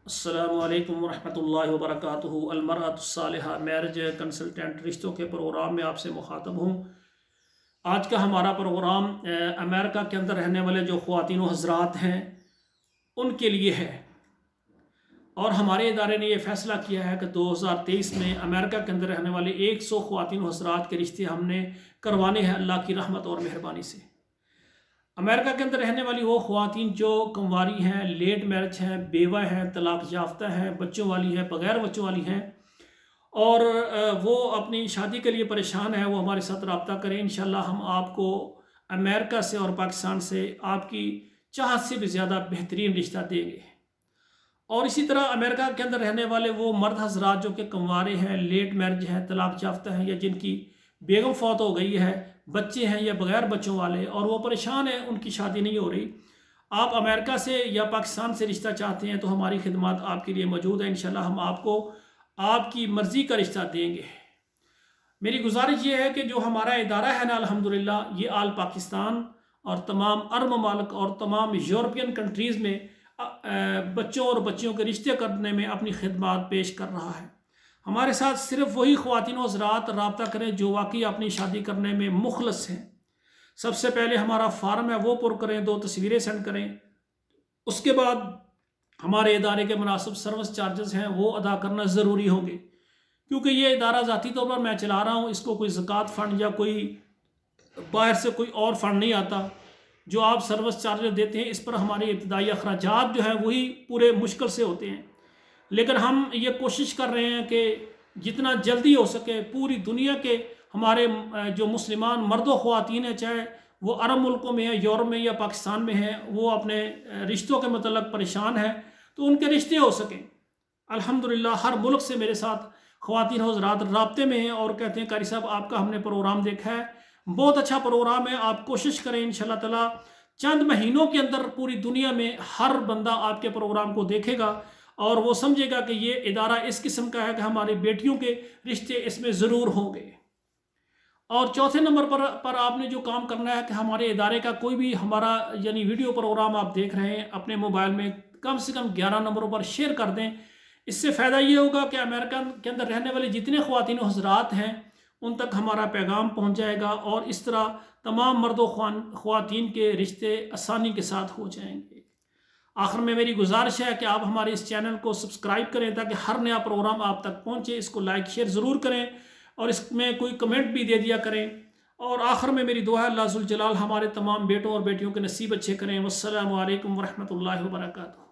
السلام علیکم ورحمۃ اللہ وبرکاتہ۔ المرأۃ الصالحہ میرج کنسلٹنٹ رشتوں کے پروگرام میں آپ سے مخاطب ہوں۔ آج کا ہمارا پروگرام امریکہ کے اندر رہنے والے جو خواتین و حضرات ہیں ان کے لیے ہے، اور ہمارے ادارے نے یہ فیصلہ کیا ہے کہ 2023 میں امریکہ کے اندر رہنے والے 100 خواتین و حضرات کے رشتے ہم نے کروانے ہیں اللہ کی رحمت اور مہربانی سے۔ امریکہ کے اندر رہنے والی وہ خواتین جو کنواری ہیں، لیٹ میرج ہیں، بیوہ ہیں، طلاق یافتہ ہیں، بچوں والی ہیں، بغیر بچوں والی ہیں، اور وہ اپنی شادی کے لیے پریشان ہیں، وہ ہمارے ساتھ رابطہ کریں۔ انشاءاللہ ہم آپ کو امریکہ سے اور پاکستان سے آپ کی چاہت سے بھی زیادہ بہترین رشتہ دیں گے۔ اور اسی طرح امریکہ کے اندر رہنے والے وہ مرد حضرات جو کہ کنوارے ہیں، لیٹ میرج ہیں، طلاق یافتہ ہیں، یا جن کی بیگم فوت ہو گئی ہے، بچے ہیں یا بغیر بچوں والے، اور وہ پریشان ہیں، ان کی شادی نہیں ہو رہی، آپ امریکہ سے یا پاکستان سے رشتہ چاہتے ہیں تو ہماری خدمات آپ کے لیے موجود ہیں۔ انشاءاللہ ہم آپ کو آپ کی مرضی کا رشتہ دیں گے۔ میری گزارش یہ ہے کہ جو ہمارا ادارہ ہے نا، الحمدللہ یہ آل پاکستان اور تمام عرب ممالک اور تمام یورپین کنٹریز میں بچوں اور بچیوں کے رشتے کرنے میں اپنی خدمات پیش کر رہا ہے۔ ہمارے ساتھ صرف وہی خواتین و حضرات رابطہ کریں جو واقعی اپنی شادی کرنے میں مخلص ہیں۔ سب سے پہلے ہمارا فارم ہے وہ پر کریں، 2 تصویریں سینڈ کریں۔ اس کے بعد ہمارے ادارے کے مناسب سروس چارجز ہیں وہ ادا کرنا ضروری ہوں گے، کیونکہ یہ ادارہ ذاتی طور پر میں چلا رہا ہوں، اس کو کوئی زکوٰۃ فنڈ یا کوئی باہر سے کوئی اور فنڈ نہیں آتا۔ جو آپ سروس چارجز دیتے ہیں اس پر ہمارے ابتدائی اخراجات جو ہیں وہی پورے مشکل سے ہوتے ہیں، لیکن ہم یہ کوشش کر رہے ہیں کہ جتنا جلدی ہو سکے پوری دنیا کے ہمارے جو مسلمان مرد و خواتین ہیں، چاہے وہ عرب ملکوں میں ہیں، یورپ میں یا پاکستان میں ہیں، وہ اپنے رشتوں کے متعلق پریشان ہیں تو ان کے رشتے ہو سکیں۔ الحمدللہ ہر ملک سے میرے ساتھ خواتین حضرات رابطے میں ہیں اور کہتے ہیں قاری صاحب آپ کا ہم نے پروگرام دیکھا ہے، بہت اچھا پروگرام ہے، آپ کوشش کریں انشاءاللہ تعالی چند مہینوں کے اندر پوری دنیا میں ہر بندہ آپ کے پروگرام کو دیکھے گا اور وہ سمجھے گا کہ یہ ادارہ اس قسم کا ہے کہ ہماری بیٹیوں کے رشتے اس میں ضرور ہوں گے۔ اور چوتھے نمبر پر آپ نے جو کام کرنا ہے کہ ہمارے ادارے کا کوئی بھی ہمارا یعنی ویڈیو پروگرام آپ دیکھ رہے ہیں اپنے موبائل میں کم سے کم 11 نمبروں پر شیئر کر دیں۔ اس سے فائدہ یہ ہوگا کہ امریکہ کے اندر رہنے والے جتنے خواتین و حضرات ہیں ان تک ہمارا پیغام پہنچ جائے گا، اور اس طرح تمام مرد و خواتین کے رشتے آسانی کے ساتھ ہو جائیں گے۔ آخر میں میری گزارش ہے کہ آپ ہمارے اس چینل کو سبسکرائب کریں تاکہ ہر نیا پروگرام آپ تک پہنچے۔ اس کو لائک شیئر ضرور کریں اور اس میں کوئی کمنٹ بھی دے دیا کریں، اور آخر میں میری دعا ہے اللہ ذوالجلال ہمارے تمام بیٹوں اور بیٹیوں کے نصیب اچھے کریں۔ والسلام علیکم ورحمۃ اللہ وبرکاتہ۔